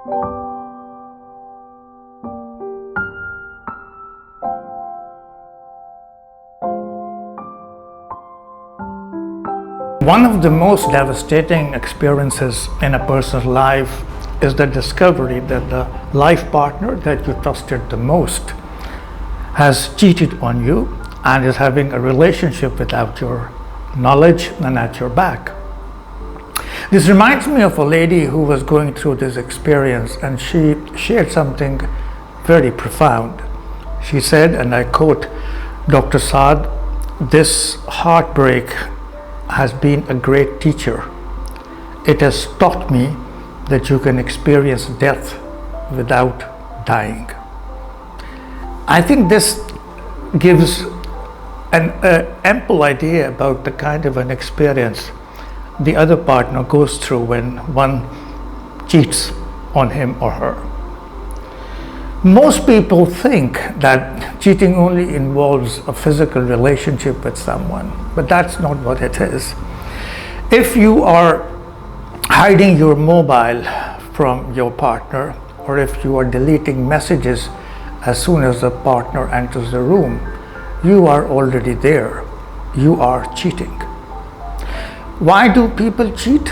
One of the most devastating experiences in a person's life is the discovery that the life partner that you trusted the most has cheated on you and is having a relationship without your knowledge and at your back. This reminds me of a lady who was going through this experience, and she shared something very profound. She said, and I quote, "Dr. Saad, this heartbreak has been a great teacher. It has taught me that you can experience death without dying." I think this gives an ample idea about the kind of an experience the other partner goes through when one cheats on him or her. Most people think that cheating only involves a physical relationship with someone, but that's not what it is. If you are hiding your mobile from your partner, or if you are deleting messages as soon as the partner enters the room, you are already there. You are cheating. Why do people cheat?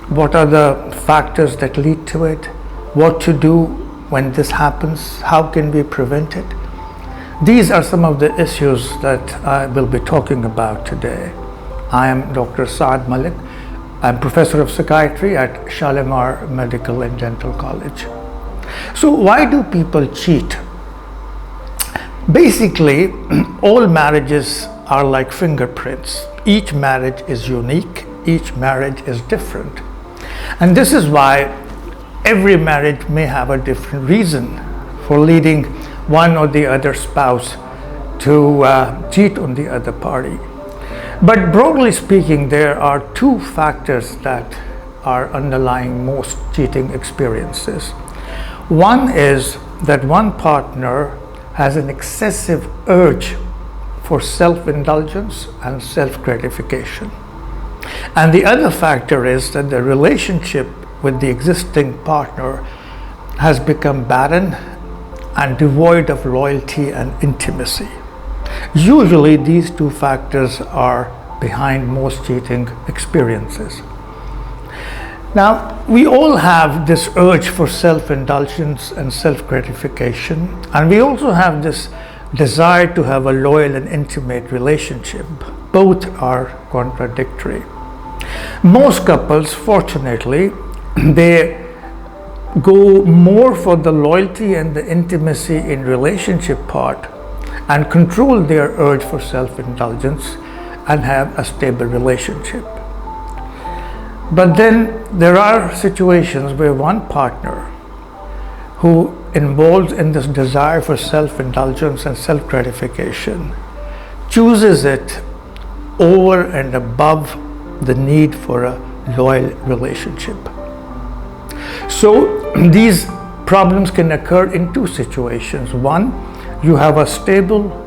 What are the factors that lead to it? What to do when this happens? How can we prevent it? These are some of the issues that I will be talking about today. I am Dr. Saad Malik. I'm Professor of Psychiatry at Shalimar Medical and Dental College. So why do people cheat? Basically, all marriages are like fingerprints. Each marriage is unique. Each marriage is different. And this is why every marriage may have a different reason for leading one or the other spouse to cheat on the other party. But broadly speaking, there are two factors that are underlying most cheating experiences. One is that one partner has an excessive urge for self-indulgence and self-gratification. And the other factor is that the relationship with the existing partner has become barren and devoid of loyalty and intimacy. Usually these two factors are behind most cheating experiences. Now, we all have this urge for self-indulgence and self-gratification, and we also have this desire to have a loyal and intimate relationship. Both are contradictory. Most couples, fortunately, they go more for the loyalty and the intimacy in relationship part and control their urge for self-indulgence and have a stable relationship. But then there are situations where one partner who involves in this desire for self-indulgence and self-gratification chooses it over and above the need for a loyal relationship. So these problems can occur in two situations. One, you have a stable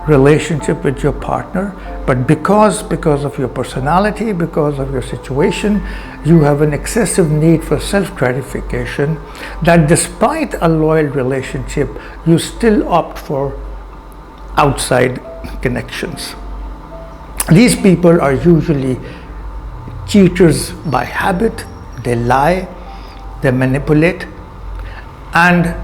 relationship with your partner, but because of your personality, because of your situation, you have an excessive need for self-gratification that despite a loyal relationship, you still opt for outside connections. These people are usually cheaters by habit. They lie, they manipulate, and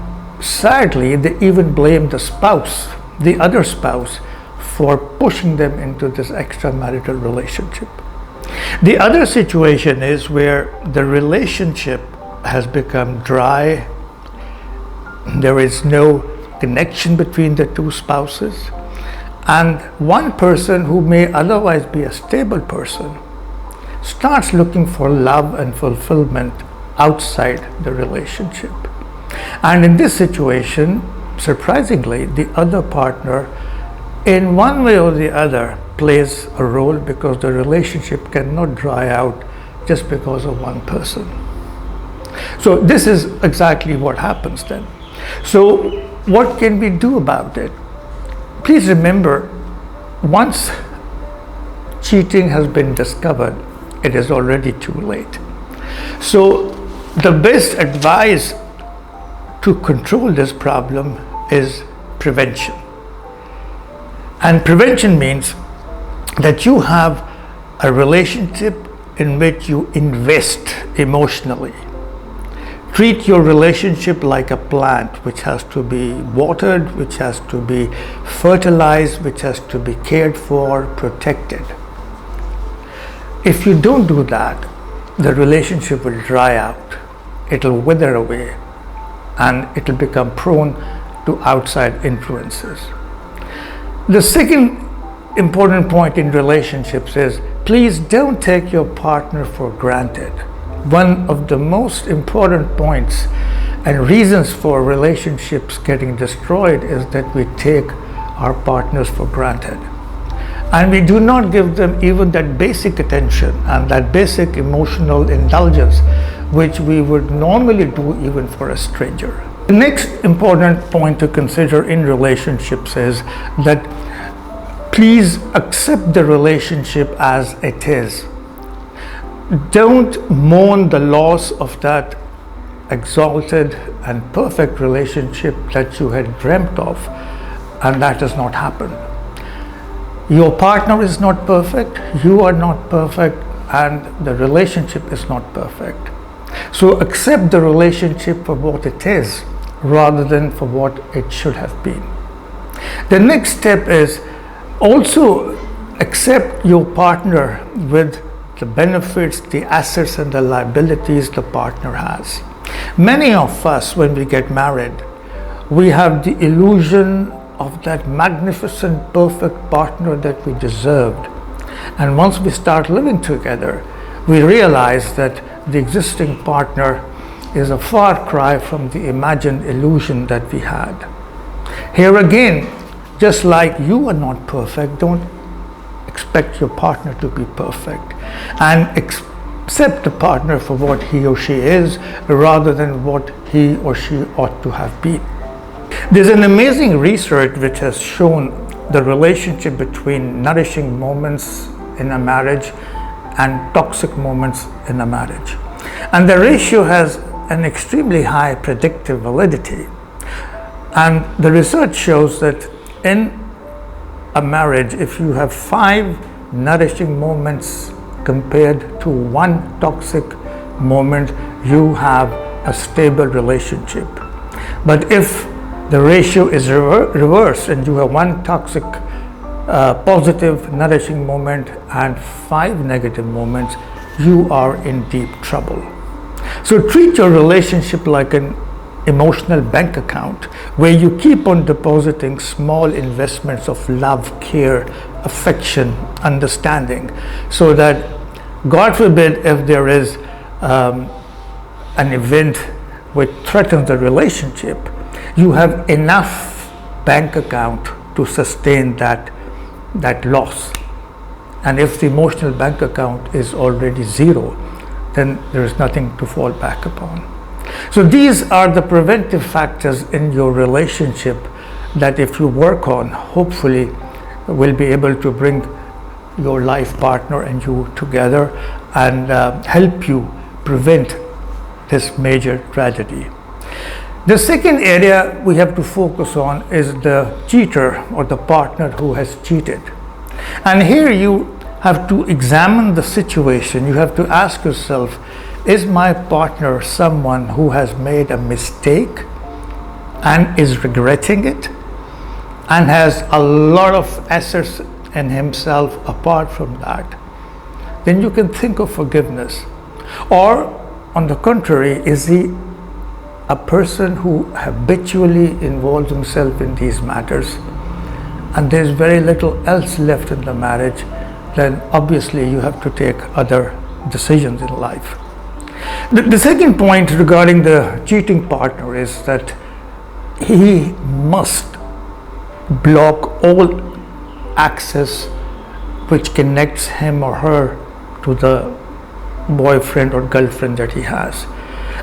sadly, they even blame the spouse, the other spouse, for pushing them into this extramarital relationship. The other situation is where the relationship has become dry. There is no connection between the two spouses, and one person who may otherwise be a stable person starts looking for love and fulfillment outside the relationship. And in this situation, surprisingly, the other partner, in one way or the other, plays a role because the relationship cannot dry out just because of one person. So this is exactly what happens then. So what can we do about it? Please remember, once cheating has been discovered, it is already too late. So The best advice to control this problem is prevention. And prevention means that you have a relationship in which you invest emotionally. Treat your relationship like a plant which has to be watered, which has to be fertilized, which has to be cared for, protected. If you don't do that, the relationship will dry out, it'll wither away, and it'll become prone to outside influences. The second important point in relationships is, please don't take your partner for granted. One of the most important points and reasons for relationships getting destroyed is that we take our partners for granted. And we do not give them even that basic attention and that basic emotional indulgence which we would normally do even for a stranger. The next important point to consider in relationships is that please accept the relationship as it is. Don't mourn the loss of that exalted and perfect relationship that you had dreamt of, and that has not happened. Your partner is not perfect, you are not perfect, and the relationship is not perfect. So accept the relationship for what it is rather than for what it should have been. The next step is also accept your partner with the benefits, the assets, and the liabilities the partner has. Many of us, when we get married, we have the illusion of that magnificent, perfect partner that we deserved. And once we start living together, we realize that the existing partner is a far cry from the imagined illusion that we had. Here again, just like you are not perfect, don't expect your partner to be perfect, and accept the partner for what he or she is rather than what he or she ought to have been. There's an amazing research which has shown the relationship between nourishing moments in a marriage and toxic moments in a marriage. And the ratio has an extremely high predictive validity. And the research shows that in a marriage, if you have 5 nourishing moments compared to 1 toxic moment, you have a stable relationship. But if the ratio is reversed and you have 1 toxic positive nourishing moment and 5 negative moments, you are in deep trouble. So treat your relationship like an emotional bank account where you keep on depositing small investments of love, care, affection, understanding, so that, God forbid, if there is an event which threatens the relationship, you have enough bank account to sustain that loss. And if the emotional bank account is already zero, then there is nothing to fall back upon. So these are the preventive factors in your relationship that if you work on, hopefully will be able to bring your life partner and you together and help you prevent this major tragedy. The second area we have to focus on is the cheater or the partner who has cheated. And here you have to examine the situation. You have to ask yourself, is my partner someone who has made a mistake and is regretting it and has a lot of assets in himself apart from that? Then you can think of forgiveness. Or on the contrary, is he a person who habitually involves himself in these matters and there's very little else left in the marriage? Then obviously you have to take other decisions in life. The second point regarding the cheating partner is that he must block all access which connects him or her to the boyfriend or girlfriend that he has.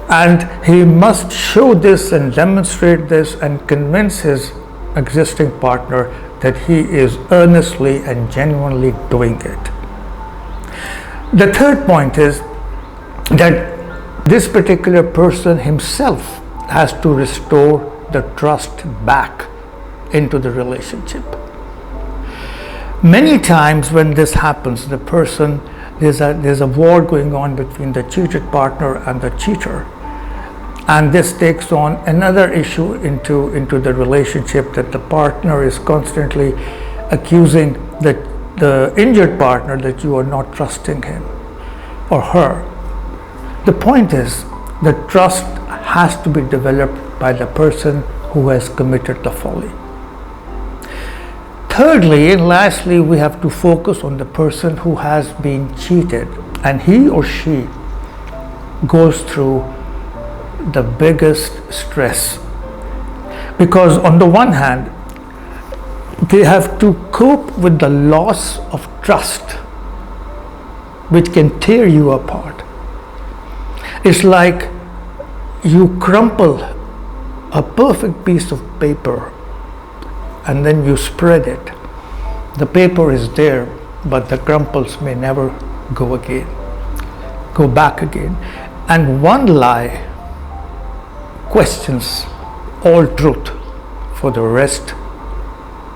And he must show this and demonstrate this and convince his existing partner that he is earnestly and genuinely doing it. The third point is that this particular person himself has to restore the trust back into the relationship. Many times when this happens, there's a war going on between the cheated partner and the cheater, and this takes on another issue into the relationship, that the partner is constantly accusing the injured partner that you are not trusting him or her. The point is, the trust has to be developed by the person who has committed the folly. Thirdly and lastly, we have to focus on the person who has been cheated, and he or she goes through the biggest stress, because on the one hand, they have to cope with the loss of trust, which can tear you apart. It's like you crumple a perfect piece of paper and then you spread it. The paper is there, but the crumples may never go back again. And one lie questions all truth for the rest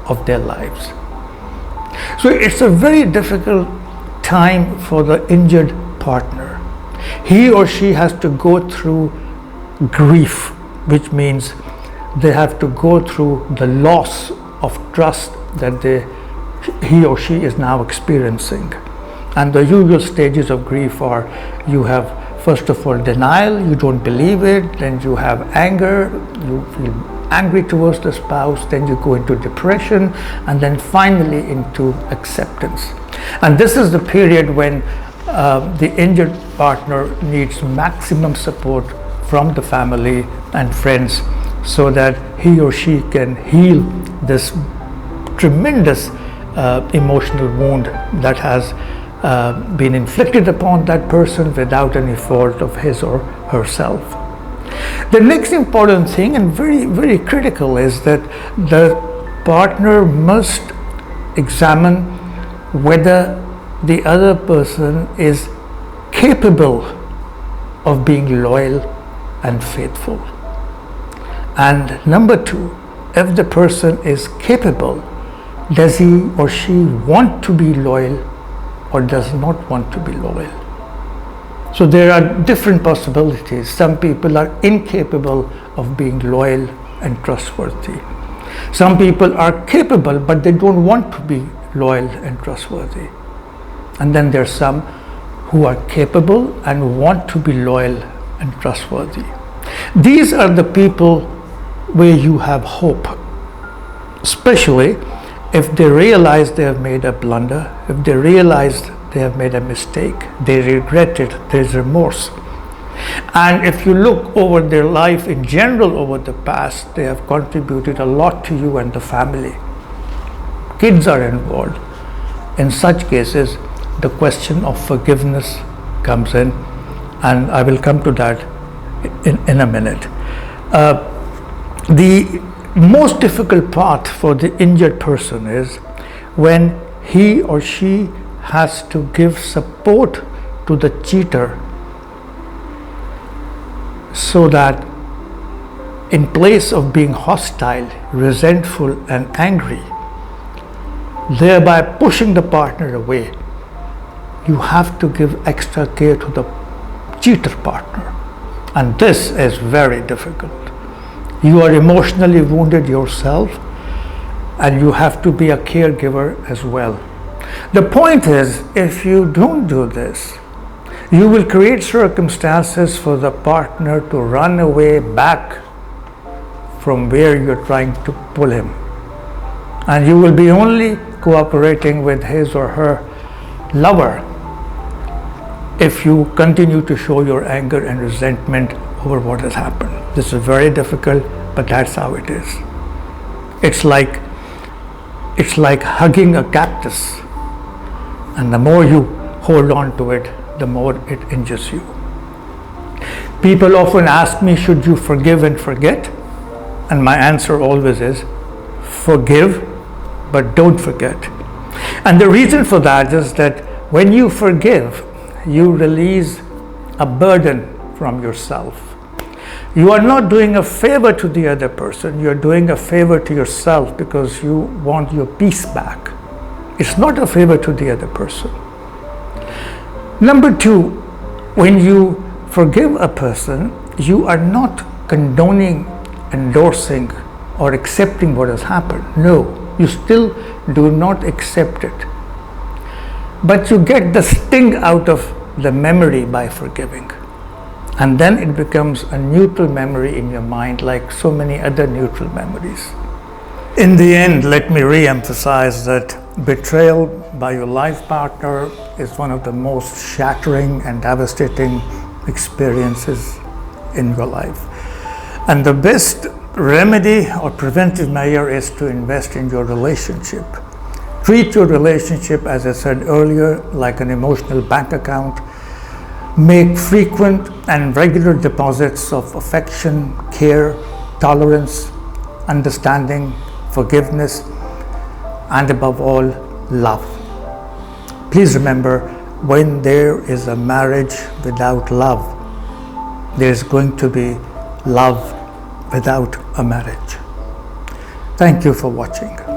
of their lives. So it's a very difficult time for the injured partner. He or she has to go through grief, which means they have to go through the loss of trust that he or she is now experiencing. And the usual stages of grief are, you have first of all denial, you don't believe it, then you have anger, you feel angry towards the spouse, then you go into depression, and then finally into acceptance. And this is the period when the injured partner needs maximum support from the family and friends, so that he or she can heal this tremendous emotional wound that has been inflicted upon that person without any fault of his or herself. The next important thing, and very, very critical, is that the partner must examine whether the other person is capable of being loyal and faithful. And number two, if the person is capable, does he or she want to be loyal or does not want to be loyal? So there are different possibilities. Some people are incapable of being loyal and trustworthy. Some people are capable, but they don't want to be loyal and trustworthy. And then there are some who are capable and want to be loyal and trustworthy. These are the people where you have hope, especially if they realize they have made a blunder, if they realize they have made a mistake, they regret it, there's remorse. And if you look over their life in general over the past, they have contributed a lot to you and the family. Kids are involved. In such cases, the question of forgiveness comes in, and I will come to that in a minute. The most difficult part for the injured person is when he or she has to give support to the cheater, so that in place of being hostile, resentful and angry, thereby pushing the partner away, you have to give extra care to the cheater partner. And this is very difficult. You are emotionally wounded yourself, and you have to be a caregiver as well. The point is, if you don't do this, you will create circumstances for the partner to run away back from where you're trying to pull him. And you will be only cooperating with his or her lover if you continue to show your anger and resentment over what has happened. This is very difficult, but that's how it is. It's like hugging a cactus, and the more you hold on to it, the more it injures you. People often ask me, should you forgive and forget? And my answer always is, forgive, but don't forget. And the reason for that is that when you forgive, you release a burden from yourself. You are not doing a favor to the other person, you're doing a favor to yourself because you want your peace back. It's not a favor to the other person. Number two, when you forgive a person, you are not condoning, endorsing, or accepting what has happened. No, you still do not accept it. But you get the sting out of the memory by forgiving. And then it becomes a neutral memory in your mind, like so many other neutral memories. In the end, let me re-emphasize that betrayal by your life partner is one of the most shattering and devastating experiences in your life. And the best remedy or preventive measure is to invest in your relationship. Treat your relationship, as I said earlier, like an emotional bank account. Make frequent and regular deposits of affection, care, tolerance, understanding, forgiveness, and above all, love. Please remember, when there is a marriage without love, there is going to be love without a marriage. Thank you for watching.